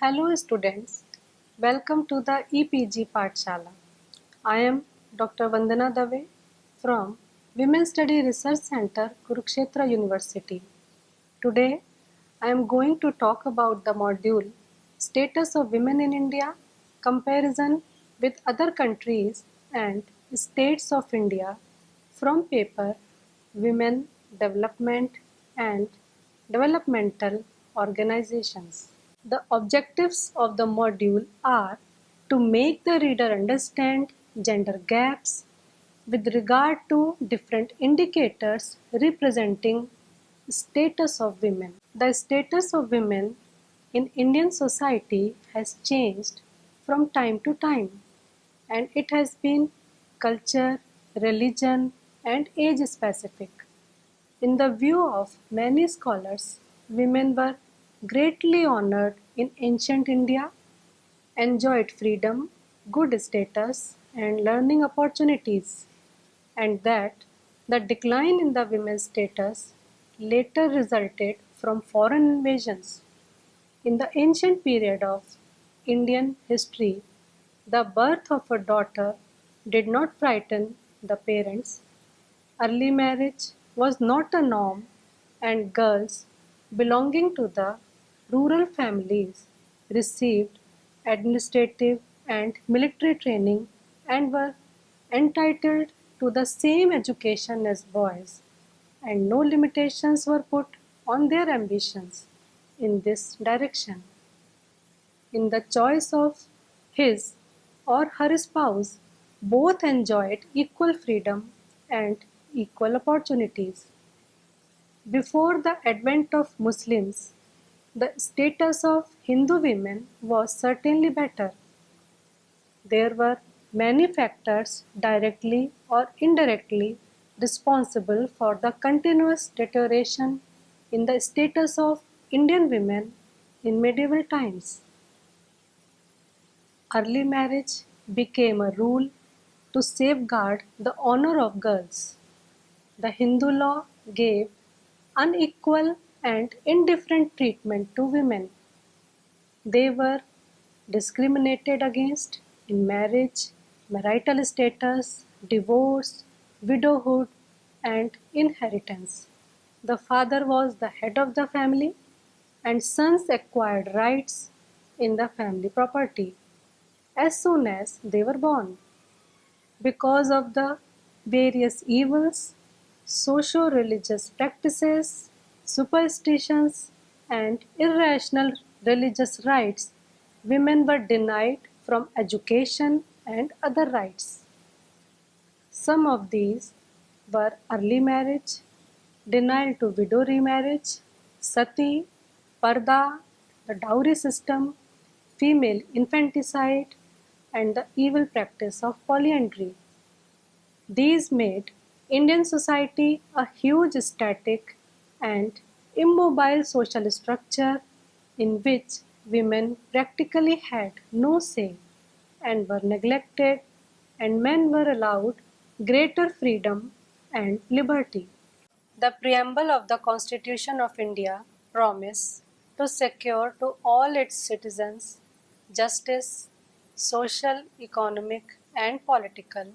Hello students, welcome to the EPG Pathshala. I am Dr. Vandana Dave from Women's Study Research Center, Kurukshetra University. Today, I am going to talk about the module Status of Women in India, Comparison with Other Countries and States of India from paper Women, Development and Developmental Organizations. The objectives of the module are to make the reader understand gender gaps with regard to different indicators representing status of women. The status of women in Indian society has changed from time to time, and it has been culture, religion and age specific. In the view of many scholars, women were greatly honored in ancient India, enjoyed freedom, good status, and learning opportunities, and that the decline in the women's status later resulted from foreign invasions. In the ancient period of Indian history, the birth of a daughter did not frighten the parents. Early marriage was not a norm, and girls belonging to the rural families received administrative and military training and were entitled to the same education as boys, and no limitations were put on their ambitions in this direction. In the choice of his or her spouse, both enjoyed equal freedom and equal opportunities. Before the advent of Muslims, the status of Hindu women was certainly better. There were many factors directly or indirectly responsible for the continuous deterioration in the status of Indian women in medieval times. Early marriage became a rule to safeguard the honor of girls. The Hindu law gave unequal and indifferent treatment to women. They were discriminated against in marriage, marital status, divorce, widowhood, and inheritance. The father was the head of the family, and sons acquired rights in the family property as soon as they were born. Because of the various evils, socio-religious practices, superstitions, and irrational religious rites, women were denied from education and other rights. Some of these were early marriage, denial to widow remarriage, sati, parda, the dowry system, female infanticide, and the evil practice of polyandry. These made Indian society a huge static and immobile social structure in which women practically had no say and were neglected, and men were allowed greater freedom and liberty. The preamble of the Constitution of India promised to secure to all its citizens justice, social, economic, and political,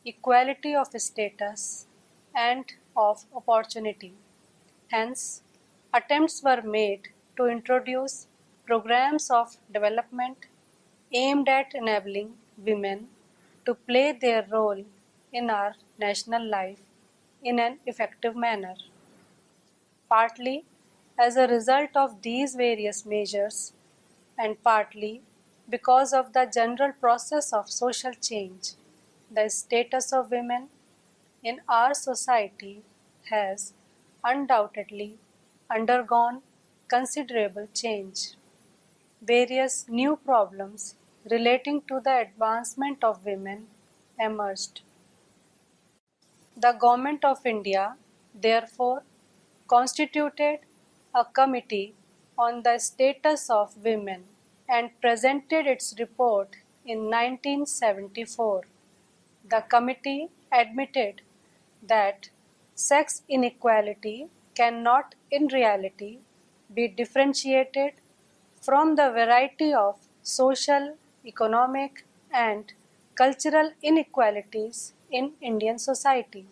equality of status, and of opportunity. Hence, attempts were made to introduce programs of development aimed at enabling women to play their role in our national life in an effective manner. Partly as a result of these various measures, and partly because of the general process of social change, the status of women in our society has undoubtedly undergone considerable change. Various new problems relating to the advancement of women emerged. The Government of India, therefore, constituted a committee on the status of women and presented its report in 1974. The committee admitted that sex inequality cannot in reality be differentiated from the variety of social, economic, and cultural inequalities in Indian society.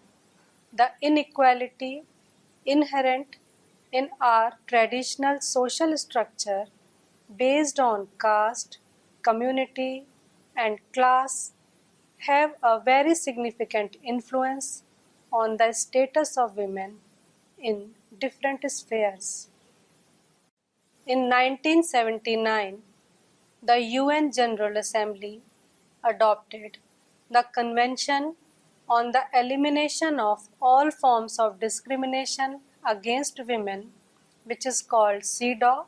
The inequality inherent in our traditional social structure based on caste, community, and class have a very significant influence on the status of women in different spheres. In 1979, the UN General Assembly adopted the Convention on the Elimination of All Forms of Discrimination Against Women, which is called CEDAW,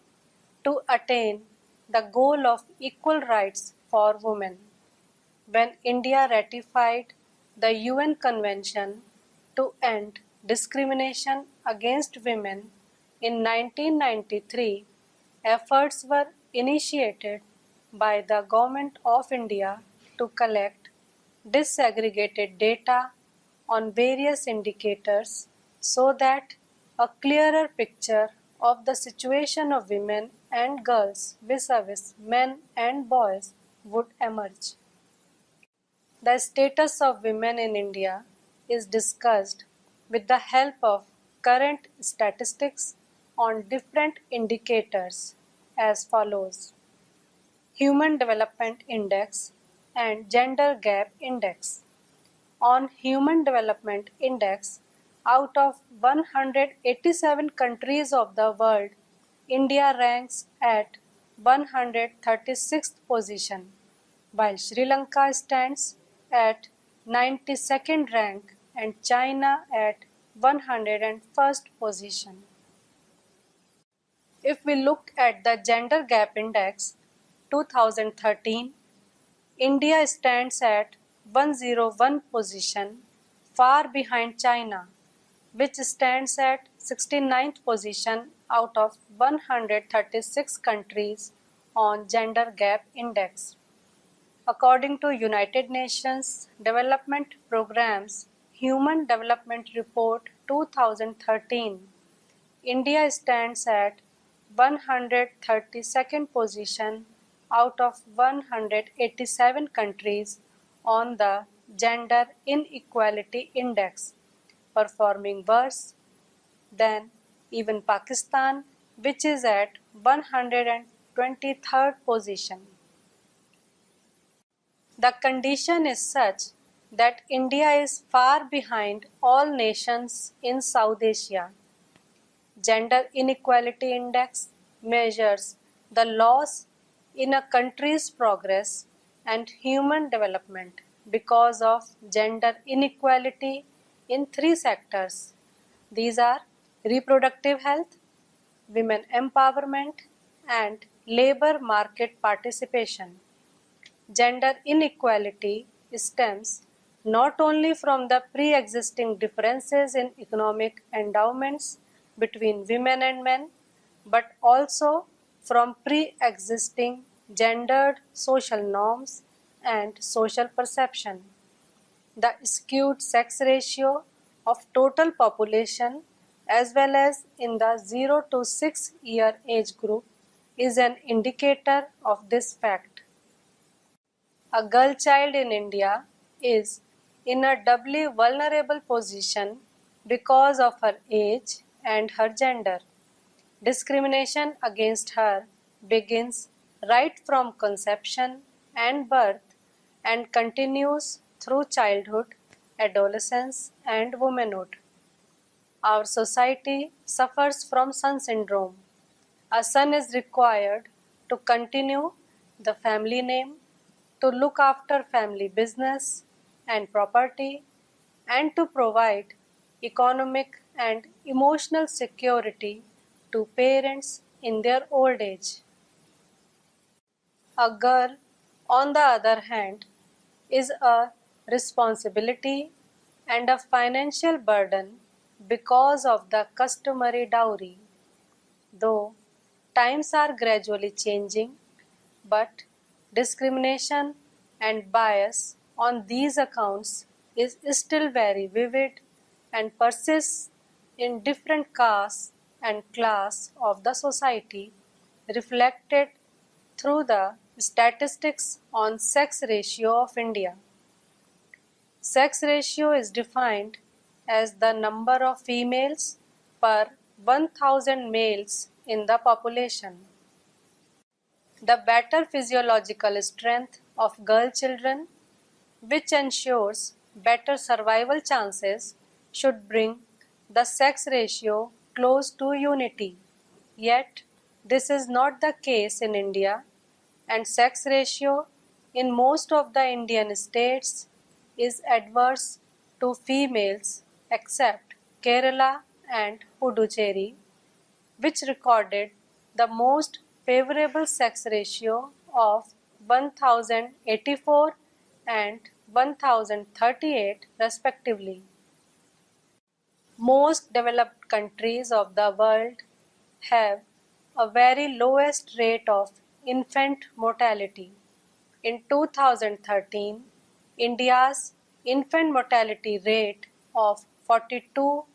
to attain the goal of equal rights for women. When India ratified the UN Convention to End Discrimination Against Women in 1993, efforts were initiated by the Government of India to collect disaggregated data on various indicators so that a clearer picture of the situation of women and girls vis-a-vis men and boys would emerge. The status of women in India is discussed with the help of current statistics on different indicators as follows: Human Development Index and Gender Gap Index. On Human Development Index, out of 187 countries of the world, India ranks at 136th position, while Sri Lanka stands at 92nd rank and China at 101st position. If we look at the Gender Gap Index 2013, India stands at 101 position, far behind China, which stands at 69th position out of 136 countries on Gender Gap Index. According to United Nations Development Programme's Human Development Report 2013, India stands at 132nd position out of 187 countries on the Gender Inequality Index, performing worse than even Pakistan, which is at 123rd position. The condition is such that India is far behind all nations in South Asia. Gender Inequality Index measures the loss in a country's progress and human development because of gender inequality in three sectors. These are reproductive health, women empowerment, and labor market participation. Gender inequality stems not only from the pre-existing differences in economic endowments between women and men, but also from pre-existing gendered social norms and social perception. The skewed sex ratio of total population as well as in the 0 to 6 year age group is an indicator of this fact. A girl child in India is in a doubly vulnerable position because of her age and her gender. Discrimination against her begins right from conception and birth and continues through childhood, adolescence, and womanhood. Our society suffers from son syndrome. A son is required to continue the family name, to look after family business and property, and to provide economic and emotional security to parents in their old age. A girl, on the other hand, is a responsibility and a financial burden because of the customary dowry. Though times are gradually changing, but discrimination and bias on these accounts is still very vivid and persists in different castes and class of the society, reflected through the statistics on sex ratio of India. Sex ratio is defined as the number of females per 1000 males in the population. The better physiological strength of girl children, which ensures better survival chances, should bring the sex ratio close to unity. Yet, this is not the case in India, and sex ratio in most of the Indian states is adverse to females except Kerala and Puducherry, which recorded the most favorable sex ratio of 1084 and 1038 respectively. Most developed countries of the world have a very lowest rate of infant mortality. In 2013, India's infant mortality rate of 42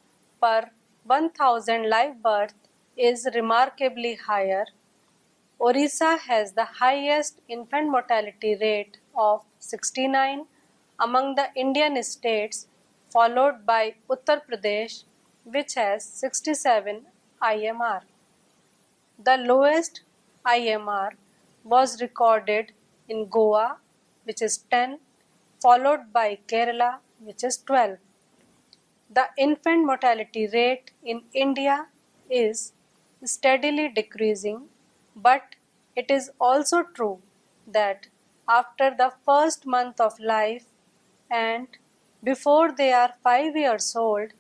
per 1000 live births is remarkably higher. Orissa has the highest infant mortality rate of 69 among the Indian states, followed by Uttar Pradesh, which has 67 IMR. The lowest IMR was recorded in Goa, which is 10, followed by Kerala, which is 12. The infant mortality rate in India is steadily decreasing, but it is also true that after the first month of life and before they are 5 years old,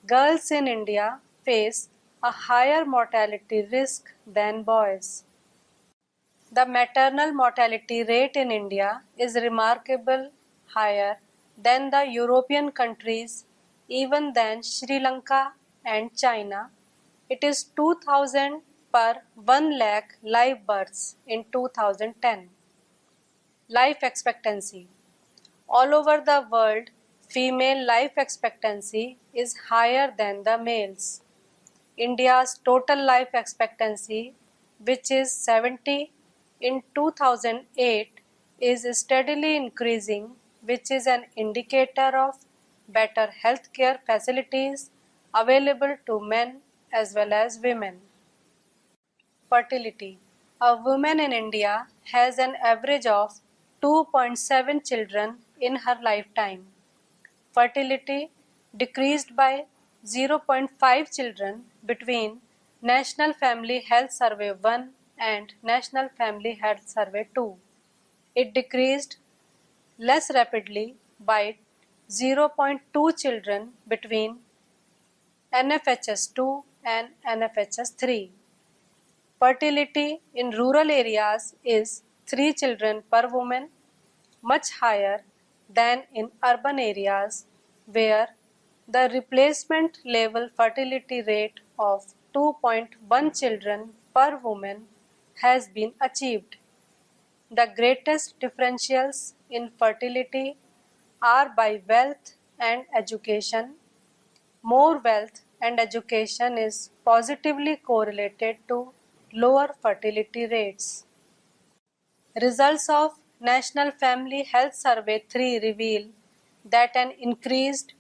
girls in India face a higher mortality risk than boys. The maternal mortality rate in India is remarkably higher than the European countries, even than Sri Lanka and China. It is 2000 per 1 lakh live births in 2010. Life expectancy. All over the world, female life expectancy is higher than the males. India's total life expectancy, which is 70 in 2008, is steadily increasing, which is an indicator of better healthcare facilities available to men as well as women. Fertility. A woman in India has an average of 2.7 children in her lifetime. Fertility decreased by 0.5 children between National Family Health Survey 1 and National Family Health Survey 2. It decreased less rapidly by 0.2 children between NFHS 2 and NFHS 3. Fertility in rural areas is 3 children per woman, much higher than in urban areas where the replacement level fertility rate of 2.1 children per woman has been achieved. The greatest differentials in fertility are by wealth and education. More wealth and education is positively correlated to lower fertility rates. Results of National Family Health Survey 3 reveal that an increased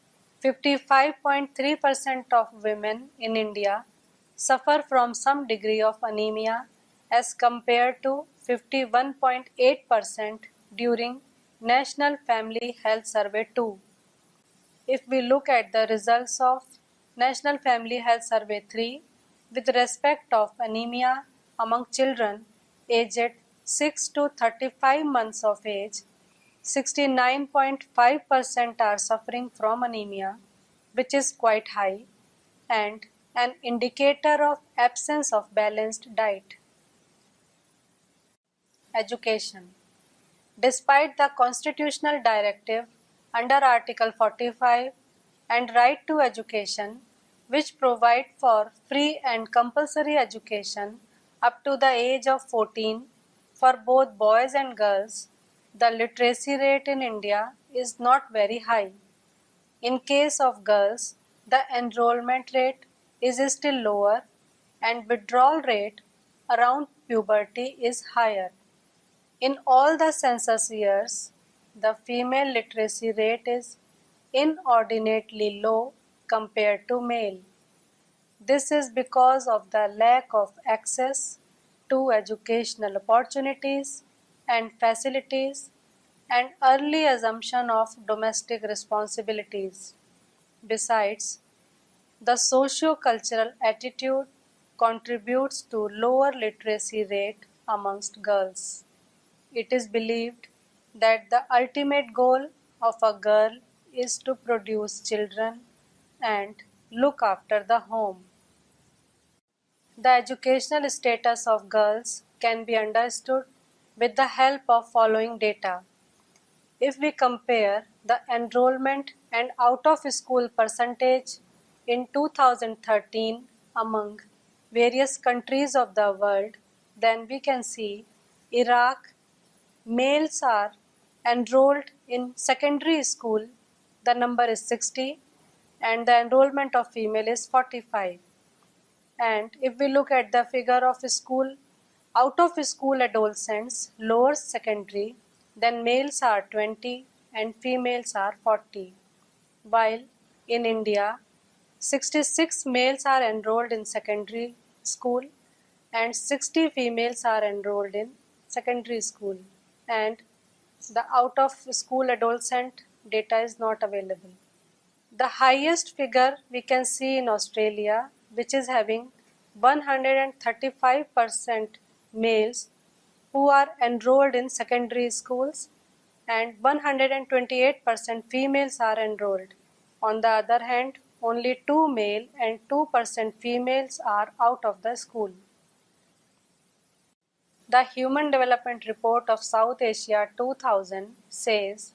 55.3% of women in India suffer from some degree of anemia as compared to 51.8% during National Family Health Survey 2. If we look at the results of National Family Health Survey 3 with respect of anemia among children aged 6 to 35 months of age, 69.5% are suffering from anemia, which is quite high and an indicator of absence of balanced diet. Education. Despite the constitutional directive under Article 45 and right to education, which provide for free and compulsory education up to the age of 14 for both boys and girls, the literacy rate in India is not very high. In case of girls, the enrollment rate is still lower and withdrawal rate around puberty is higher. In all the census years, the female literacy rate is inordinately low compared to male. This is because of the lack of access to educational opportunities and facilities and early assumption of domestic responsibilities. Besides, the socio-cultural attitude contributes to lower literacy rate amongst girls. It is believed that the ultimate goal of a girl is to produce children and look after the home. The educational status of girls can be understood with the help of following data. If we compare the enrollment and out of school percentage in 2013 among various countries of the world, then we can see Iraq, males are enrolled in secondary school, the number is 60, and the enrollment of female is 45. And if we look at the figure of out of school adolescents, lower secondary, then males are 20 and females are 40. While in India, 66 males are enrolled in secondary school and 60 females are enrolled in secondary school. And the out of school adolescent data is not available. The highest figure we can see in Australia, which is having 135% males who are enrolled in secondary schools and 128% females are enrolled. On the other hand, only 2 male and 2% females are out of the school. The Human Development Report of South Asia 2000 says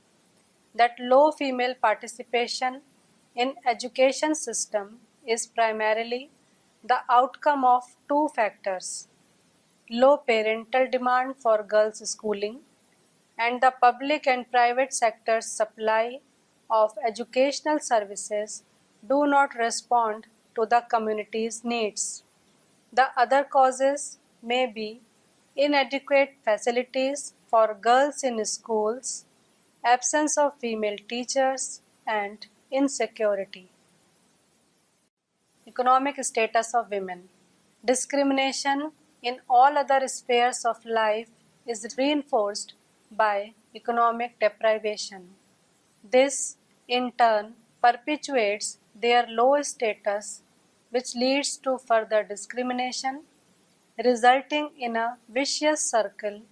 that low female participation in education system is primarily the outcome of two factors: low parental demand for girls' schooling and the public and private sector's supply of educational services do not respond to the community's needs. The other causes may be inadequate facilities for girls in schools, absence of female teachers, and insecurity. Economic status of women. Discrimination in all other spheres of life is reinforced by economic deprivation. This, in turn, perpetuates their low status, which leads to further discrimination, resulting in a vicious circle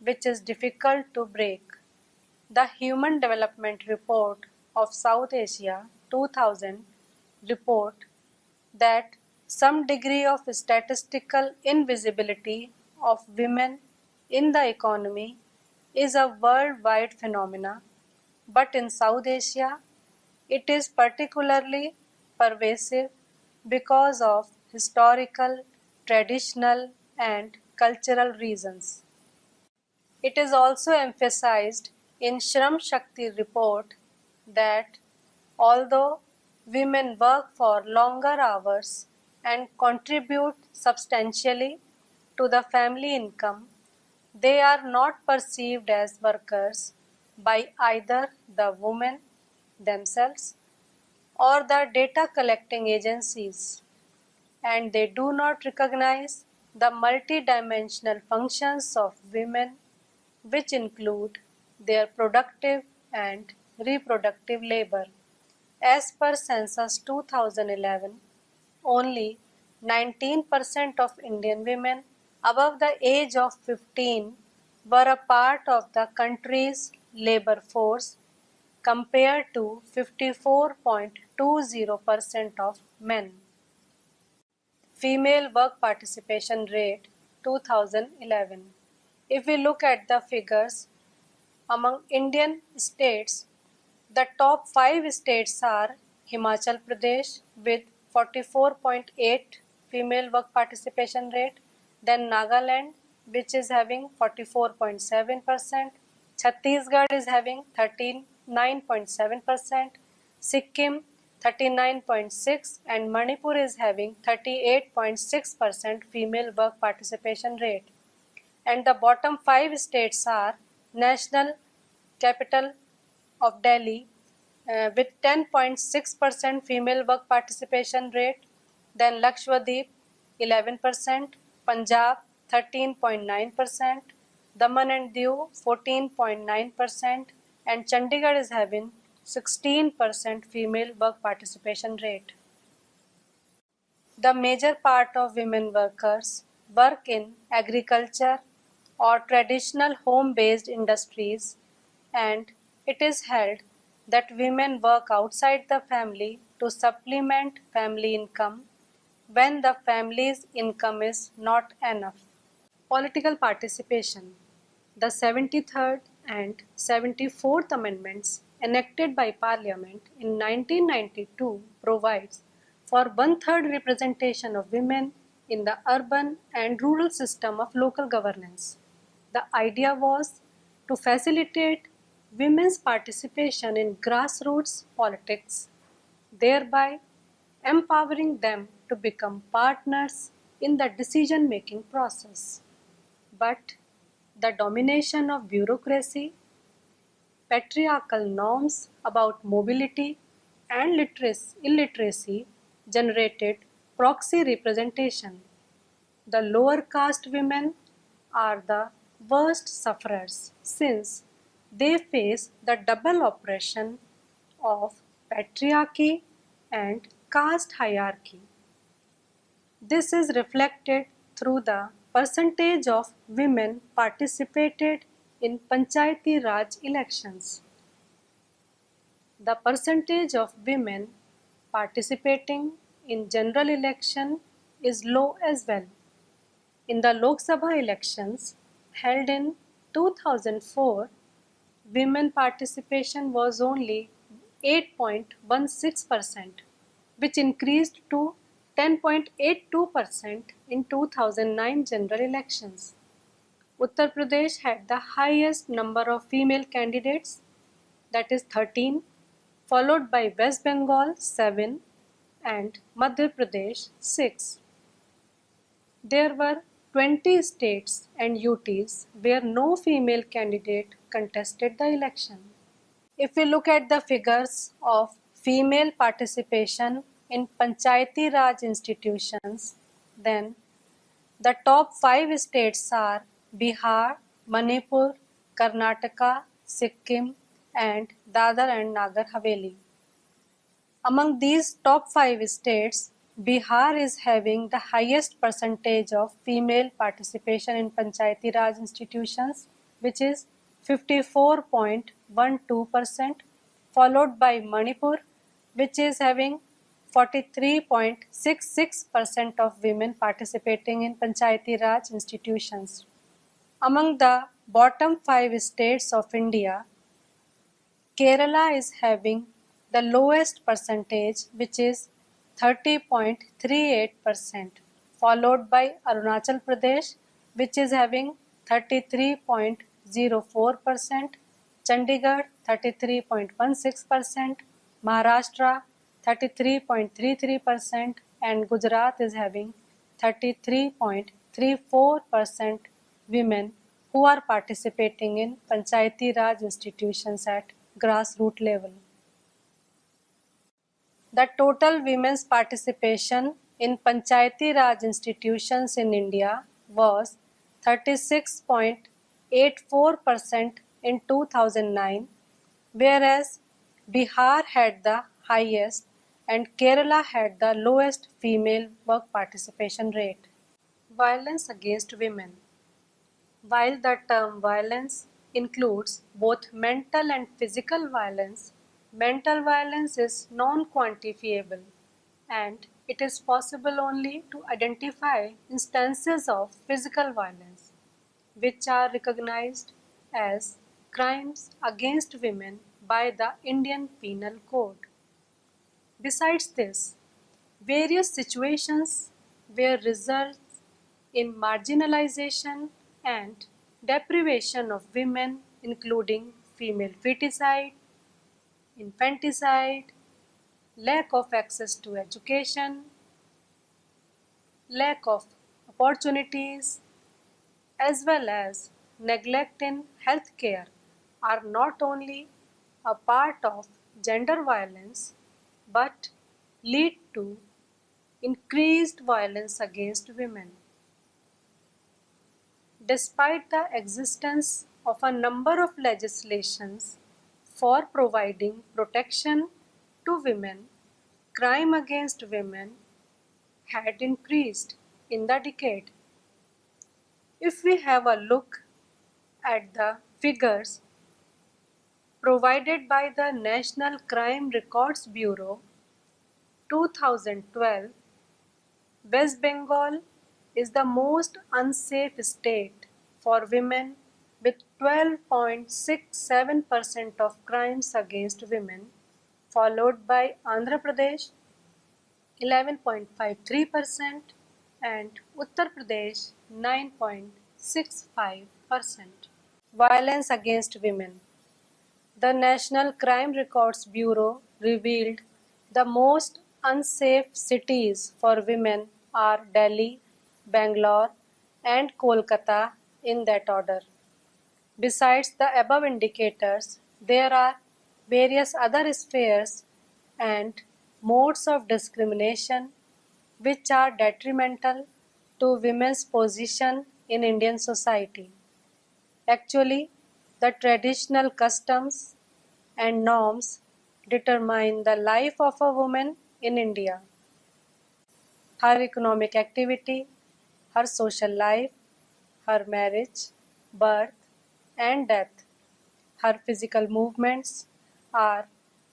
which is difficult to break. The Human Development Report of South Asia 2000 report that some degree of statistical invisibility of women in the economy is a worldwide phenomenon, but in South Asia it is particularly pervasive because of historical, traditional, and cultural reasons. It is also emphasized in Shram Shakti report that although women work for longer hours and contribute substantially to the family income, they are not perceived as workers by either the women themselves or the data collecting agencies, and they do not recognize the multidimensional functions of women, which include their productive and reproductive labor. As per Census 2011, only 19% of Indian women above the age of 15 were a part of the country's labor force compared to 54.20% of men. Female work participation rate 2011. If we look at the figures among Indian states, the top 5 states are Himachal Pradesh with 44.8 female work participation rate, then Nagaland which is having 44.7%, Chhattisgarh is having 39.7%, Sikkim 39.6, and Manipur is having 38.6% female work participation rate. And the bottom 5 states are National Capital of Delhi with 10.6% female work participation rate, then Lakshadweep 11%, Punjab 13.9%, Daman and Diu 14.9%, and Chandigarh is having 16% female work participation rate. The major part of women workers work in agriculture or traditional home-based industries, and it is held that women work outside the family to supplement family income when the family's income is not enough. Political participation. The 73rd and 74th Amendments enacted by Parliament in 1992 provides for one-third representation of women in the urban and rural system of local governance. The idea was to facilitate women's participation in grassroots politics, thereby empowering them to become partners in the decision-making process. But the domination of bureaucracy, patriarchal norms about mobility, and illiteracy generated proxy representation. The lower caste women are the worst sufferers since they face the double oppression of patriarchy and caste hierarchy. This is reflected through the percentage of women participated in Panchayati Raj elections. The percentage of women participating in general election is low as well. In the Lok Sabha elections held in 2004, women participation was only 8.16%, which increased to 10.82% in 2009 general elections. Uttar Pradesh had the highest number of female candidates, that is 13, followed by West Bengal 7 and Madhya Pradesh 6. There were 20 states and UTs where no female candidate contested the election. If we look at the figures of female participation in Panchayati Raj institutions, then the top 5 states are Bihar, Manipur, Karnataka, Sikkim, and Dadar and Nagar Haveli. Among these top 5 states, Bihar is having the highest percentage of female participation in Panchayati Raj institutions, which is 54.12%, followed by Manipur, which is having 43.66% of women participating in Panchayati Raj institutions. Among the bottom 5 states of India, Kerala is having the lowest percentage, which is 30.38%, followed by Arunachal Pradesh, which is having 33.04%, Chandigarh 33.16%, Maharashtra 33.33%, and Gujarat is having 33.34% women who are participating in Panchayati Raj institutions at grassroots level. The total women's participation in Panchayati Raj institutions in India was 36.84% in 2009, whereas Bihar had the highest and Kerala had the lowest female work participation rate. Violence against women. While the term violence includes both mental and physical violence, mental violence is non-quantifiable and it is possible only to identify instances of physical violence, which are recognized as crimes against women by the Indian Penal Code. Besides this, various situations where results in marginalization and deprivation of women, including female feticide, infanticide, lack of access to education, lack of opportunities, as well as neglect in healthcare are not only a part of gender violence but lead to increased violence against women. Despite the existence of a number of legislations for providing protection to women, crime against women had increased in the decade. If we have a look at the figures provided by the National Crime Records Bureau, 2012, West Bengal is the most unsafe state for women with 12.67% of crimes against women, followed by Andhra Pradesh 11.53% and Uttar Pradesh 9.65%. Violence against women. The National Crime Records Bureau revealed the most unsafe cities for women are Delhi, Bangalore, and Kolkata in that order. Besides the above indicators, there are various other spheres and modes of discrimination which are detrimental to women's position in Indian society. Actually, the traditional customs and norms determine the life of a woman in India. Her economic activity, her social life, her marriage, birth, and death, her physical movements are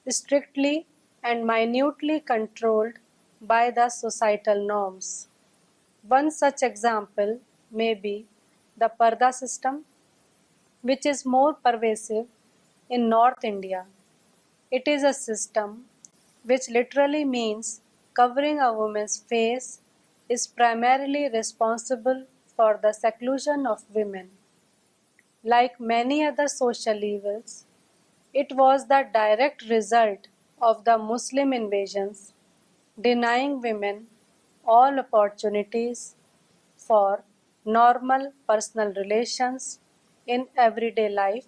strictly and minutely controlled by the societal norms. One such example may be the Parda system, which is more pervasive in North India. It is a system which literally means covering a woman's face is primarily responsible for the seclusion of women. Like many other social evils, it was the direct result of the Muslim invasions, denying women all opportunities for normal personal relations in everyday life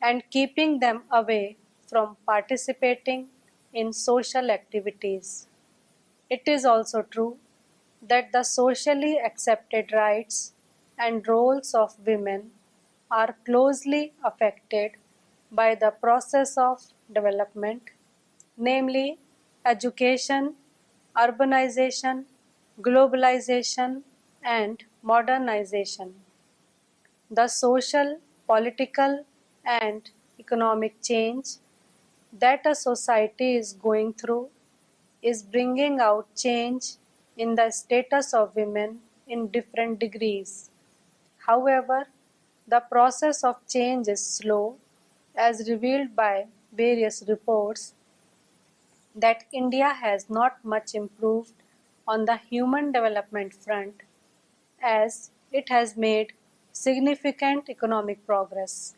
and keeping them away from participating in social activities. It is also true that the socially accepted rights and roles of women are closely affected by the process of development, namely education, urbanization, globalization, and modernization. The social, political, and economic change that a society is going through is bringing out change in the status of women in different degrees. However, the process of change is slow, as revealed by various reports that India has not much improved on the human development front as it has made significant economic progress.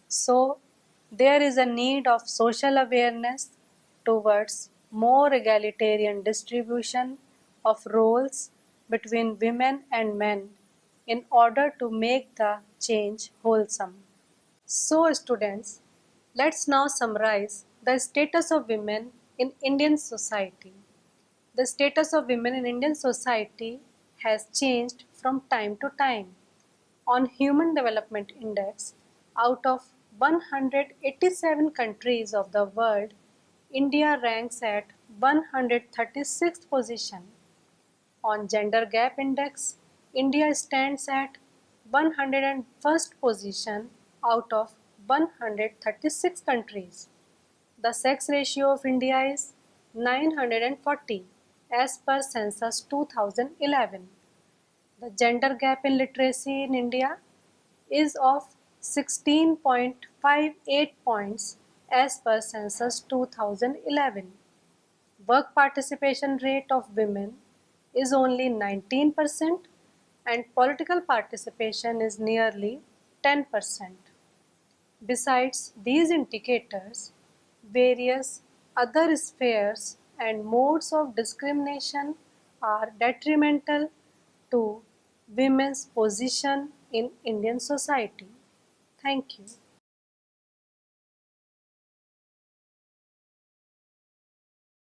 So, there is a need of social awareness towards more egalitarian distribution of roles between women and men in order to make the change wholesome. So, students, let's now summarize the status of women in Indian society. The status of women in Indian society has changed from time to time. On Human Development Index, out of 187 countries of the world, India ranks at 136th position. On Gender Gap Index, India stands at 101st position out of 136 countries. The sex ratio of India is 940 as per census 2011. The gender gap in literacy in India is of 16.58 points as per census 2011. Work participation rate of women is only 19% and political participation is nearly 10%. Besides these indicators, various other spheres and modes of discrimination are detrimental to women's position in Indian society. Thank you.